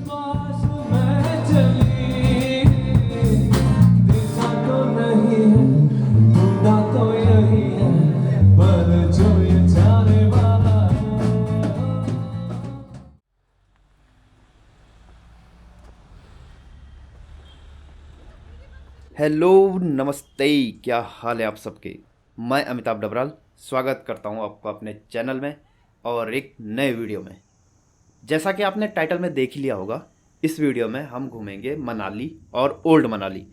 पास मैं चली, देखा तो नहीं है, ढूंढा तो यही है, पर जो ये जाने वाला है। हेलो, नमस्ते। क्या हाल है आप सबके। मैं अमिताभ डबराल स्वागत करता हूं आपका अपने चैनल में और एक नए वीडियो में। जैसा कि आपने टाइटल में देख ही लिया होगा, इस वीडियो में हम घूमेंगे मनाली और ओल्ड मनाली।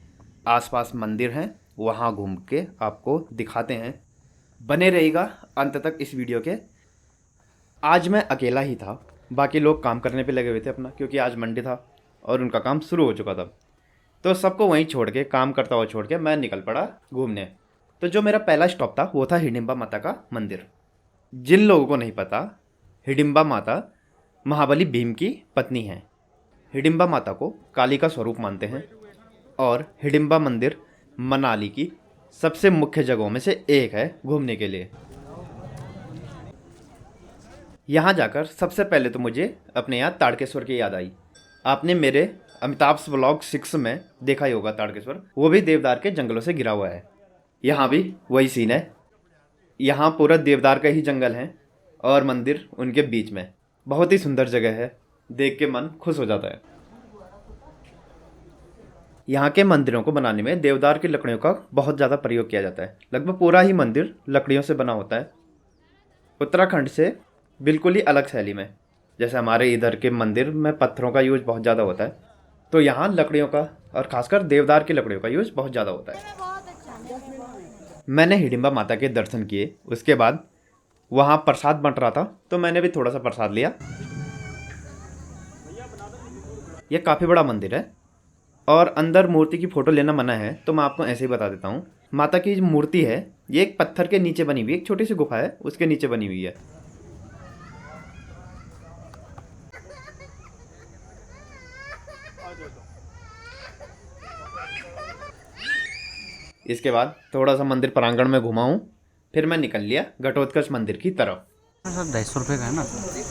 आसपास मंदिर हैं, वहां घूम के आपको दिखाते हैं। बने रहेगा अंत तक इस वीडियो के। आज मैं अकेला ही था, बाकी लोग काम करने पे लगे हुए थे अपना, क्योंकि आज मंडे था और उनका काम शुरू हो चुका था। तो सबको वहीं छोड़ के, काम करता हुआ छोड़ के, मैं निकल पड़ा घूमने। तो जो मेरा पहला स्टॉप था वो था हिडिंबा माता का मंदिर। जिन लोगों को नहीं पता, हिडिंबा माता महाबली भीम की पत्नी हैं। हिडिंबा माता को काली का स्वरूप मानते हैं और हिडिंबा मंदिर मनाली की सबसे मुख्य जगहों में से एक है घूमने के लिए। यहाँ जाकर सबसे पहले तो मुझे अपने यहाँ ताड़केश्वर की याद आई। आपने मेरे अमिताभ ब्लॉग 6 में देखा ही होगा ताड़केश्वर, वो भी देवदार के जंगलों से घिरा हुआ है। यहाँ भी वही सीन है। यहाँ पूरा देवदार का ही जंगल है और मंदिर उनके बीच में। बहुत ही सुंदर जगह है, देख के मन खुश हो जाता है। यहाँ के मंदिरों को बनाने में देवदार की लकड़ियों का बहुत ज़्यादा प्रयोग किया जाता है। लगभग पूरा ही मंदिर लकड़ियों से बना होता है, उत्तराखंड से बिल्कुल ही अलग शैली में। जैसे हमारे इधर के मंदिर में पत्थरों का यूज बहुत ज़्यादा होता है, तो यहाँ लकड़ियों का और खासकर देवदार की लकड़ियों का यूज बहुत ज़्यादा होता है। मैंने हिडिंबा माता के दर्शन किए, उसके बाद वहाँ प्रसाद बंट रहा था तो मैंने भी थोड़ा सा प्रसाद लिया। यह काफ़ी बड़ा मंदिर है और अंदर मूर्ति की फ़ोटो लेना मना है, तो मैं आपको ऐसे ही बता देता हूँ। माता की जो मूर्ति है ये एक पत्थर के नीचे बनी हुई, एक छोटी सी गुफा है उसके नीचे बनी हुई है। इसके बाद थोड़ा सा मंदिर प्रांगण में घुमा हूँ, फिर मैं निकल लिया घटोत्कच मंदिर की तरफ। सर 250 रुपये का है ना,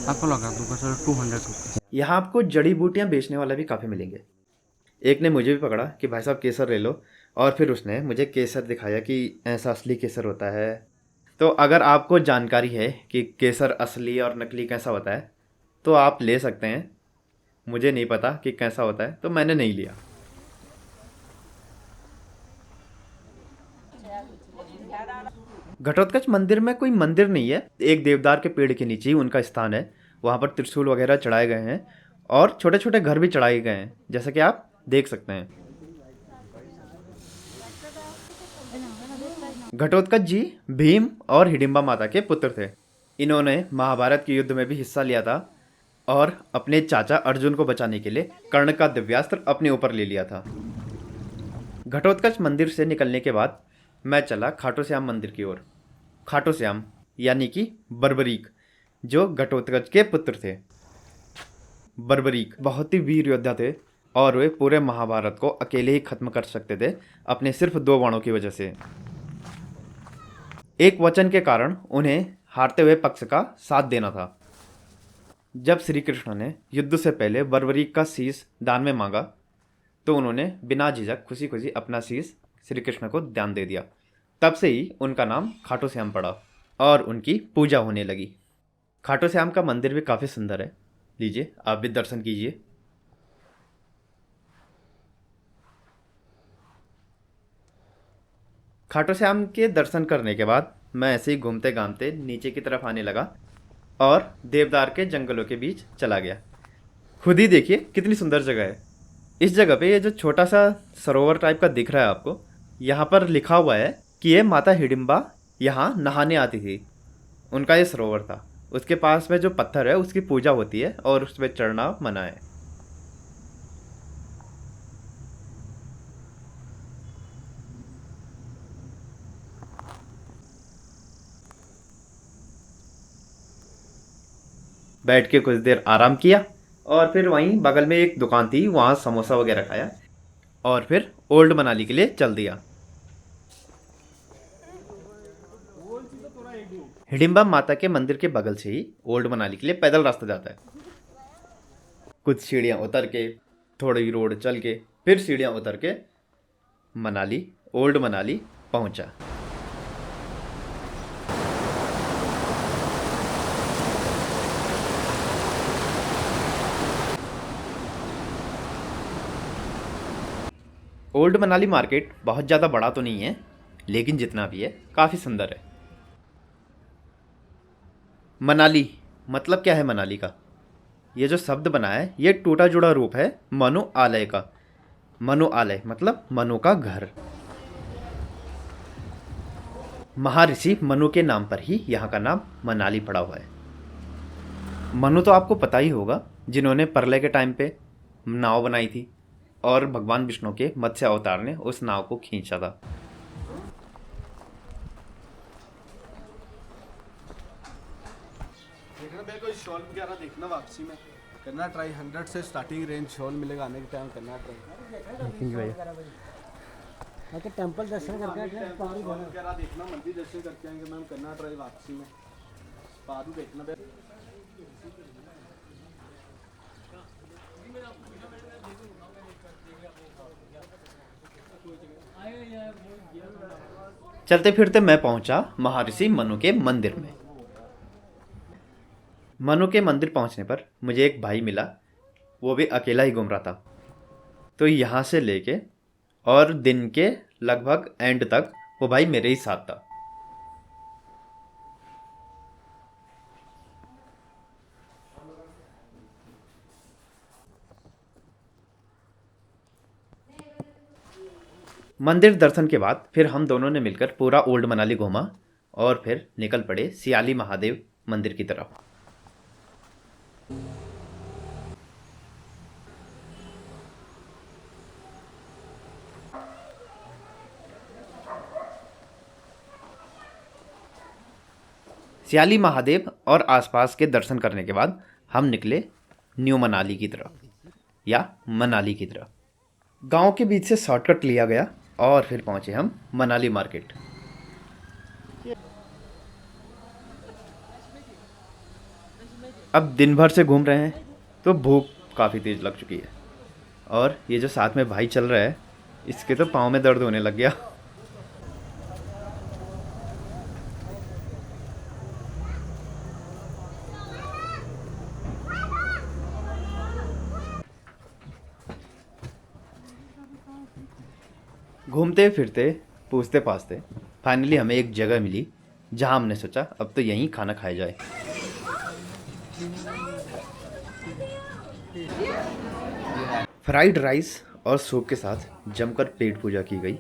आपको लगा दूंगा सर 200 रुपये। यहाँ आपको जड़ी बूटियाँ बेचने वाला भी काफ़ी मिलेंगे। एक ने मुझे भी पकड़ा कि भाई साहब केसर ले लो, और फिर उसने मुझे केसर दिखाया कि ऐसा असली केसर होता है। तो अगर आपको जानकारी है कि केसर असली और नकली कैसा होता है तो आप ले सकते हैं। मुझे नहीं पता कि कैसा होता है तो मैंने नहीं लिया। घटोत्कच मंदिर में कोई मंदिर नहीं है, एक देवदार के पेड़ के नीचे ही उनका स्थान है। वहाँ पर त्रिशूल वगैरह चढ़ाए गए हैं और छोटे छोटे घर भी चढ़ाए गए हैं, जैसा कि आप देख सकते हैं। घटोत्कच जी भीम और हिडिंबा माता के पुत्र थे। इन्होंने महाभारत के युद्ध में भी हिस्सा लिया था और अपने चाचा अर्जुन को बचाने के लिए कर्ण का दिव्यास्त्र अपने ऊपर ले लिया था। घटोत्कच मंदिर से निकलने के बाद मैं चला खाटू श्याम मंदिर की ओर। खाटू श्याम यानी कि बर्बरीक, जो घटोत्कच के पुत्र थे। बर्बरीक बहुत ही वीर योद्धा थे और वे पूरे महाभारत को अकेले ही खत्म कर सकते थे अपने सिर्फ 2 बाणों की वजह से। एक वचन के कारण उन्हें हारते हुए पक्ष का साथ देना था। जब श्री कृष्ण ने युद्ध से पहले बर्बरीक का शीश दान में मांगा तो उन्होंने बिना झिझक खुशी खुशी अपना शीश श्री कृष्ण को दान दे दिया। तब से ही उनका नाम खाटू श्याम पड़ा और उनकी पूजा होने लगी। खाटू श्याम का मंदिर भी काफ़ी सुंदर है, लीजिए आप भी दर्शन कीजिए। खाटू श्याम के दर्शन करने के बाद मैं ऐसे ही घूमते घामते नीचे की तरफ आने लगा और देवदार के जंगलों के बीच चला गया। खुद ही देखिए कितनी सुंदर जगह है। इस जगह पे ये जो छोटा सा सरोवर टाइप का दिख रहा है आपको, यहाँ पर लिखा हुआ है कि ये माता हिडिंबा यहाँ नहाने आती थी। उनका ये सरोवर था। उसके पास में जो पत्थर है उसकी पूजा होती है और उस पर चढ़ना मना है। बैठ के कुछ देर आराम किया और फिर वहीं बगल में एक दुकान थी, वहाँ समोसा वगैरह खाया और फिर ओल्ड मनाली के लिए चल दिया। हिडिंबा माता के मंदिर के बगल से ही ओल्ड मनाली के लिए पैदल रास्ता जाता है। कुछ सीढ़ियाँ उतर के, थोड़ी रोड चल के, फिर सीढ़ियाँ उतर के मनाली, ओल्ड मनाली पहुंचा। ओल्ड मनाली मार्केट बहुत ज़्यादा बड़ा तो नहीं है, लेकिन जितना भी है काफ़ी सुंदर है। मनाली मतलब क्या है? मनाली का ये जो शब्द बना है, ये टूटा जुड़ा रूप है मनु आलय का। मनु आलय मतलब मनु का घर। महर्षि मनु के नाम पर ही यहाँ का नाम मनाली पड़ा हुआ है। मनु तो आपको पता ही होगा, जिन्होंने प्रलय के टाइम पे नाव बनाई थी और भगवान विष्णु के मत्स्य अवतार ने उस नाव को खींचा था। देखना मेरे को शॉल वगैरह देखना वापसी में करना ट्राई। 100 से स्टार्टिंग रेंज शॉल मिलेगा, आने के टाइम करना ट्राई। टेंपल दर्शन करके पहाड़ी वगैरह देखना, मंदिर दर्शन करके आएंगे मैम, करना ट्राई वापसी में। पहाड़ी देखना चलते फिरते मैं पहुंचा महर्षि मनु के मंदिर में। मनु के मंदिर पहुंचने पर मुझे एक भाई मिला, वो भी अकेला ही घूम रहा था। तो यहाँ से लेके और दिन के लगभग एंड तक वो भाई मेरे ही साथ था। मंदिर दर्शन के बाद फिर हम दोनों ने मिलकर पूरा ओल्ड मनाली घूमा और फिर निकल पड़े सियाली महादेव मंदिर की तरफ। सियाली महादेव और आसपास के दर्शन करने के बाद हम निकले न्यू मनाली की तरफ या मनाली की तरफ। गांव के बीच से शॉर्टकट लिया गया और फिर पहुंचे हम मनाली मार्केट। अब दिन भर से घूम रहे हैं तो भूख काफ़ी तेज़ लग चुकी है, और ये जो साथ में भाई चल रहा है इसके तो पाँव में दर्द होने लग गया। घूमते फिरते पूछते पाछते फाइनली हमें एक जगह मिली जहां हमने सोचा अब तो यहीं खाना खाया जाए। फ्राइड राइस और सूप के साथ जमकर पेट पूजा की गई।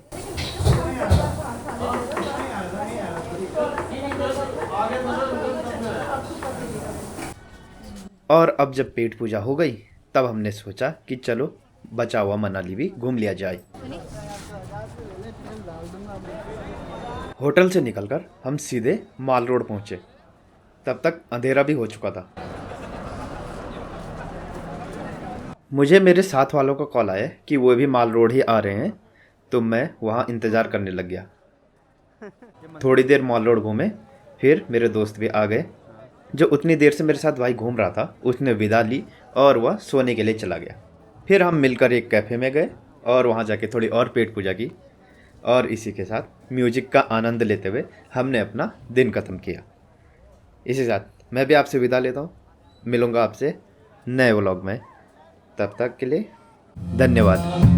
और अब जब पेट पूजा हो गई तब हमने सोचा कि चलो बचा हुआ मनाली भी घूम लिया जाए। होटल से निकलकर हम सीधे माल रोड पहुंचे। तब तक अंधेरा भी हो चुका था। मुझे मेरे साथ वालों का कॉल आया कि वो भी माल रोड ही आ रहे हैं, तो मैं वहाँ इंतज़ार करने लग गया। थोड़ी देर माल रोड घूमे, फिर मेरे दोस्त भी आ गए। जो उतनी देर से मेरे साथ भाई घूम रहा था उसने विदा ली और वह सोने के लिए चला गया। फिर हम मिलकर एक कैफ़े में गए और वहाँ जाके थोड़ी और पेट पूजा की, और इसी के साथ म्यूजिक का आनंद लेते हुए हमने अपना दिन ख़त्म किया। इसी साथ मैं भी आपसे विदा लेता हूँ। मिलूँगा आपसे नए व्लॉग में, तब तक के लिए धन्यवाद।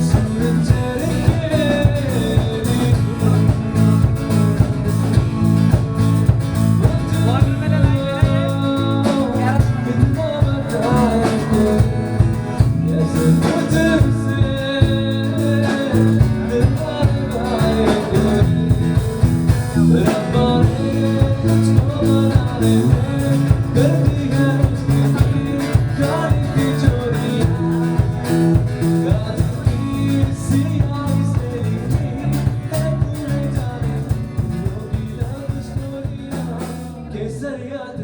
Surrender दरिया